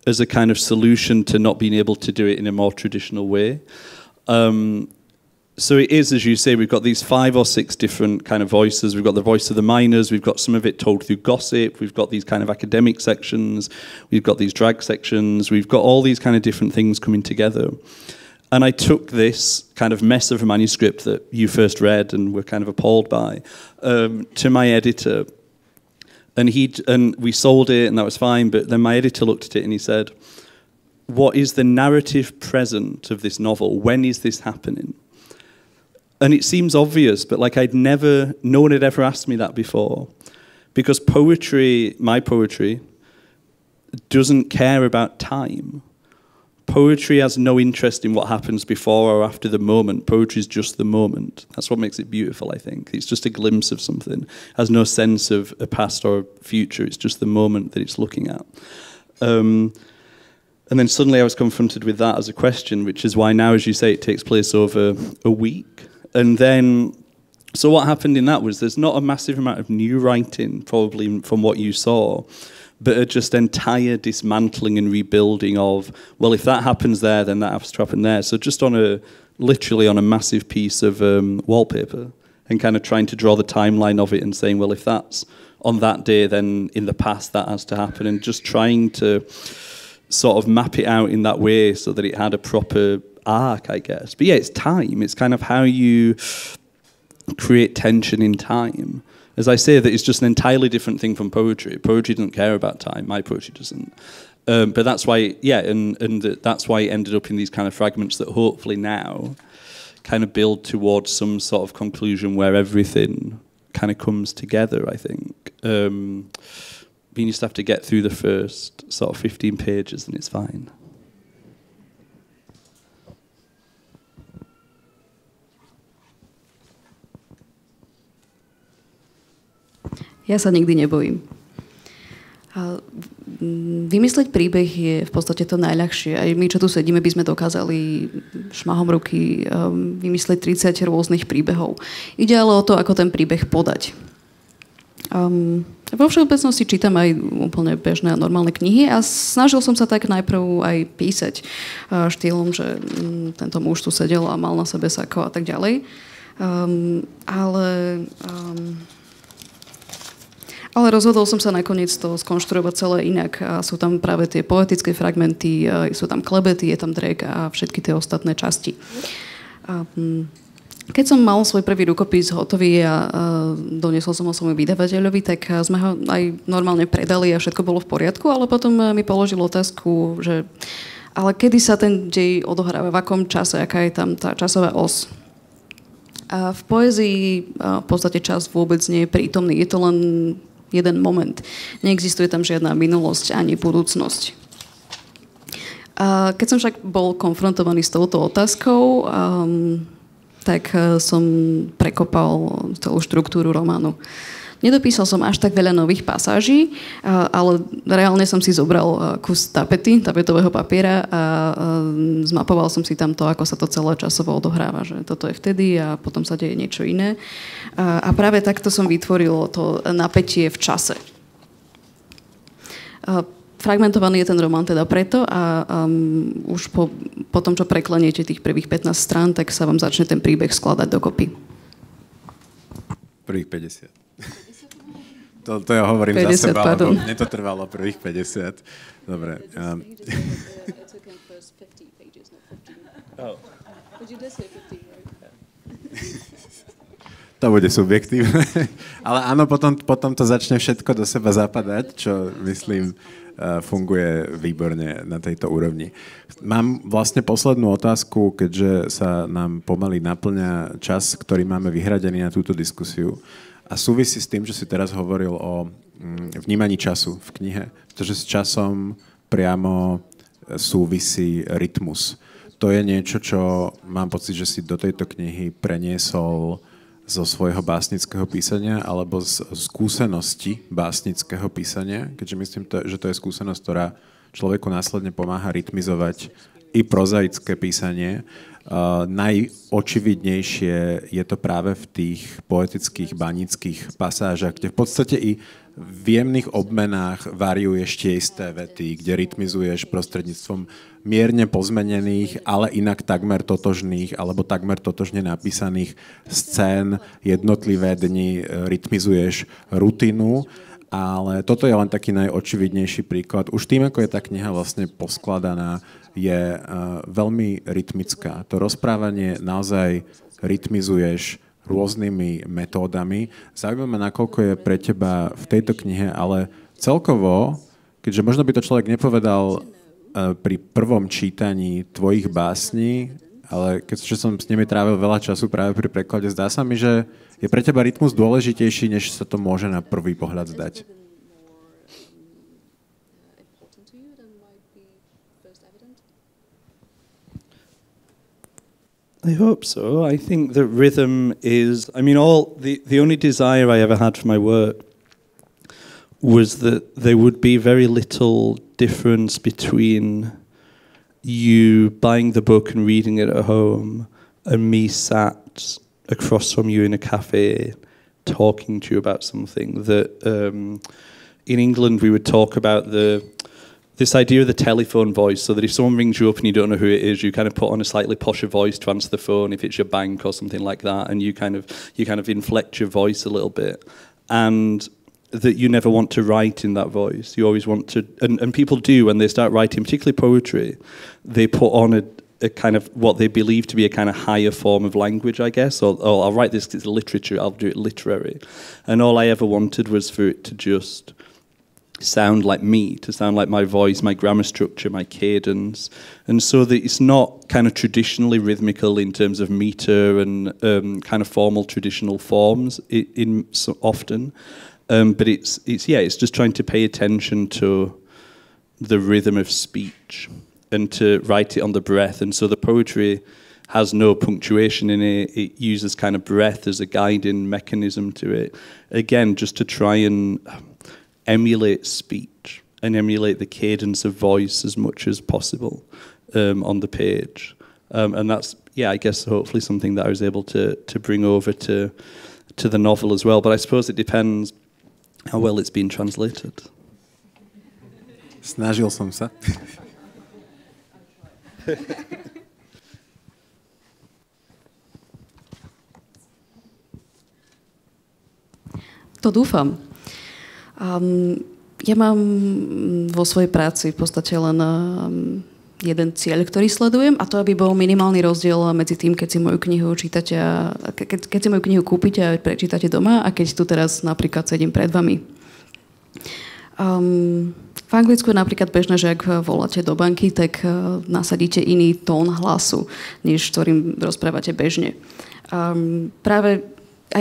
as a kind of solution to not being able to do it in a more traditional way. So it is, as you say, we've got these 5 or 6 different kind of voices. We've got the voice of the miners, we've got some of it told through gossip, we've got these kind of academic sections, we've got these drag sections, we've got all these kind of different things coming together. And I took this kind of mess of a manuscript that you first read and were kind of appalled by to my editor. And we sold it, and that was fine, but then my editor looked at it and he said, what is the narrative present of this novel? When is this happening? And it seems obvious, but no one had ever asked me that before. Because poetry, my poetry, doesn't care about time. Poetry has no interest in what happens before or after the moment. Poetry is just the moment. That's what makes it beautiful, I think. It's just a glimpse of something. It has no sense of a past or a future. It's just the moment that it's looking at. And then suddenly I was confronted with that as a question, which is why now, as you say, it takes place over a week. And then, so what happened in that was there's not a massive amount of new writing, probably from what you saw, but a just entire dismantling and rebuilding of, well, if that happens there, then that has to happen there. So just literally on a massive piece of wallpaper, and kind of trying to draw the timeline of it and saying, well, if that's on that day, then in the past that has to happen, and just trying to sort of map it out in that way so that it had a proper arc, I guess. But yeah, it's time. It's kind of how you create tension in time. As I say, that it's just an entirely different thing from poetry. Poetry doesn't care about time. My poetry doesn't. But that's why, that's why it ended up in these kind of fragments that hopefully now kind of build towards some sort of conclusion where everything kind of comes together, I think. You just have to get through the first sort of 15 pages and it's fine. Ja sa nikdy nebojím. Vymysleť príbeh je v podstate to najľahšie. Aj my, čo tu sedíme, by sme dokázali šmahom ruky vymysleť 30 rôznych príbehov. Ide ale o to, ako ten príbeh podať. Vo všeobecnosti čítam aj úplne bežné a normálne knihy a snažil som sa tak najprv aj písať štýlom, že tento muž tu sedel a mal na sebe sako a tak ďalej. Ale rozhodol som sa nakoniec to skonštruovať celé inak. A sú tam práve tie poetické fragmenty, sú tam klebety, je tam drag a všetky tie ostatné časti. Keď som mal svoj prvý rukopis hotový a doniesol som ho svojmu vydavateľovi, tak sme ho aj normálne predali a všetko bolo v poriadku, ale potom mi položil otázku, že ale kedy sa ten dej odohráva, v akom čase, aká je tam tá časová os. A v poézii v podstate čas vôbec nie je prítomný, je to len jeden moment. Neexistuje tam žiadna minulosť ani budúcnosť. A keď som však bol konfrontovaný s touto otázkou, tak som prekopal celú štruktúru románu. Nedopísal som až tak veľa nových pasáží, ale reálne som si zobral kus tapety, tapetového papiera a zmapoval som si tam to, ako sa to celé časovo odohráva, že toto je vtedy a potom sa deje niečo iné. A práve takto som vytvoril to napätie v čase. Fragmentovaný je ten román teda preto a už po tom, čo prekleniete tých prvých 15 strán, tak sa vám začne ten príbeh skladať dokopy. Prvých 50. To ja hovorím 50, za seba, lebo mne to trvalo prvých 50. Dobre. To bude subjektívne. Ale áno, potom to začne všetko do seba zapadať, čo myslím funguje výborne na tejto úrovni. Mám vlastne poslednú otázku, keďže sa nám pomaly naplňa čas, ktorý máme vyhradený na túto diskusiu. A súvisí s tým, že si teraz hovoril o vnímaní času v knihe, pretože s časom priamo súvisí rytmus. To je niečo, čo mám pocit, že si do tejto knihy preniesol zo svojho básnického písania alebo z skúsenosti básnického písania, keďže myslím, že to je skúsenosť, ktorá človeku následne pomáha rytmizovať i prozaické písanie. Najočividnejšie je to práve v tých poetických, banických pasážach, kde v podstate i v jemných obmenách variuješ tie isté vety, kde rytmizuješ prostredníctvom mierne pozmenených, ale inak takmer totožných alebo takmer totožne napísaných scén, jednotlivé dni rytmizuješ rutinu, ale toto je len taký najočividnejší príklad. Už tým, ako je tá kniha vlastne poskladaná, je veľmi rytmická. To rozprávanie naozaj rytmizuješ rôznymi metódami. Zaujímavé, nakoľko je pre teba v tejto knihe, ale celkovo, keďže možno by to človek nepovedal pri prvom čítaní tvojich básní, ale keďže som s nimi trávil veľa času práve pri preklade, zdá sa mi, že je pre teba rytmus dôležitejší, než sa to môže na prvý pohľad zdať. I hope so. I think that rhythm is, I mean, the only desire I ever had for my work was that there would be very little difference between you buying the book and reading it at home and me sat across from you in a cafe talking to you about something. That in England we would talk about this idea of the telephone voice, so that if someone rings you up and you don't know who it is, you kind of put on a slightly posher voice to answer the phone if it's your bank or something like that, and you kind of inflect your voice a little bit, and that you never want to write in that voice. You always want to, and people do when they start writing, particularly poetry, they put on a kind of what they believe to be a kind of higher form of language, I guess, or I'll write this because it's literature, I'll do it literary, and all I ever wanted was for it to just sound like me, to sound like my voice, my grammar structure, my cadence, and so that it's not kind of traditionally rhythmical in terms of meter and kind of formal traditional forms often, but it's just trying to pay attention to the rhythm of speech and to write it on the breath, and so the poetry has no punctuation in it. It uses kind of breath as a guiding mechanism to it, again just to try and emulate speech and emulate the cadence of voice as much as possible on the page. And that's, I guess, hopefully something that I was able to bring over to the novel as well. But I suppose it depends how well it's been translated. Snažil som sa. To dúfam. Ja mám vo svojej práci v podstate len jeden cieľ, ktorý sledujem, a to, aby bol minimálny rozdiel medzi tým, keď si moju knihu čítate keď si moju knihu kúpite a prečítate doma, a keď tu teraz napríklad sedím pred vami. V Anglicku je napríklad bežné, že ak voláte do banky, tak nasadíte iný tón hlasu, než ktorým rozprávate bežne. A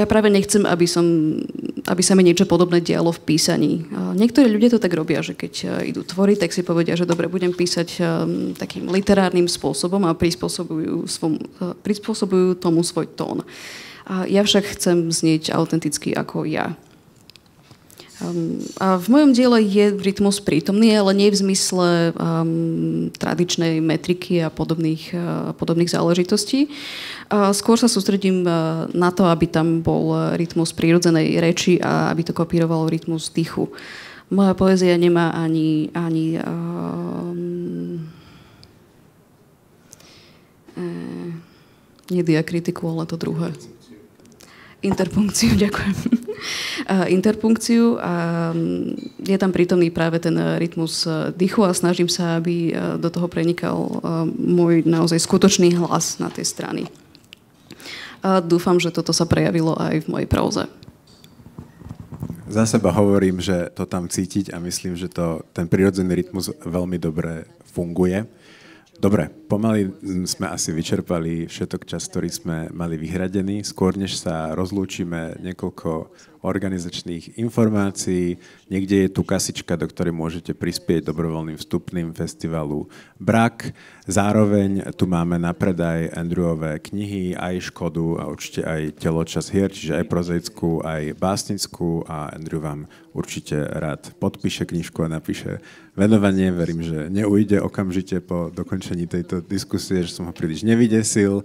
ja práve nechcem, aby sa mi niečo podobné dialo v písaní. Niektorí ľudia to tak robia, že keď idú tvoriť, tak si povedia, že dobre, budem písať takým literárnym spôsobom a prispôsobujú tomu svoj tón. Ja však chcem znieť autenticky ako ja. A v mojom diele je rytmus prítomný, ale nie v zmysle tradičnej metriky a podobných záležitostí. Skôr sa sústredím na to, aby tam bol rytmus prírodzenej reči a aby to kopírovalo rytmus dýchu. Moja poézia nemá ani nie diakritiku, ale to druhé. Interpunkciu, ďakujem. Interpunkciu, a je tam prítomný práve ten rytmus dýchu a snažím sa, aby do toho prenikal môj naozaj skutočný hlas na tej strany. A dúfam, že toto sa prejavilo aj v mojej próze. Za seba hovorím, že to tam cítiť, a myslím, že ten prirodzený rytmus veľmi dobre funguje. Dobre, pomaly sme asi vyčerpali všetok čas, ktorý sme mali vyhradený. Skôr než sa rozlúčime, niekoľko organizačných informácií. Niekde je tu kasička, do ktorej môžete prispieť dobrovoľným vstupným festivalu Brak. Zároveň tu máme na predaj Andrewové knihy, aj Škodu a určite aj Teločas hier, čiže aj prozaickú, aj básnickú a Andrew vám určite rád podpíše knižku a napíše venovanie. Verím, že neujde okamžite po dokončení tejto diskusie, že som ho príliš nevydesil.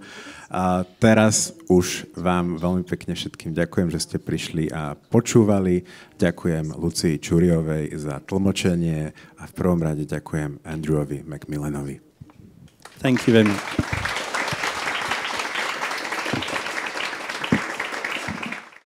A teraz už vám veľmi pekne všetkým ďakujem, že ste prišli a počúvali. Ďakujem Lucii Čuriovej za tlmočenie a v prvom rade ďakujem Andrewovi Macmillanovi. Thank you very much.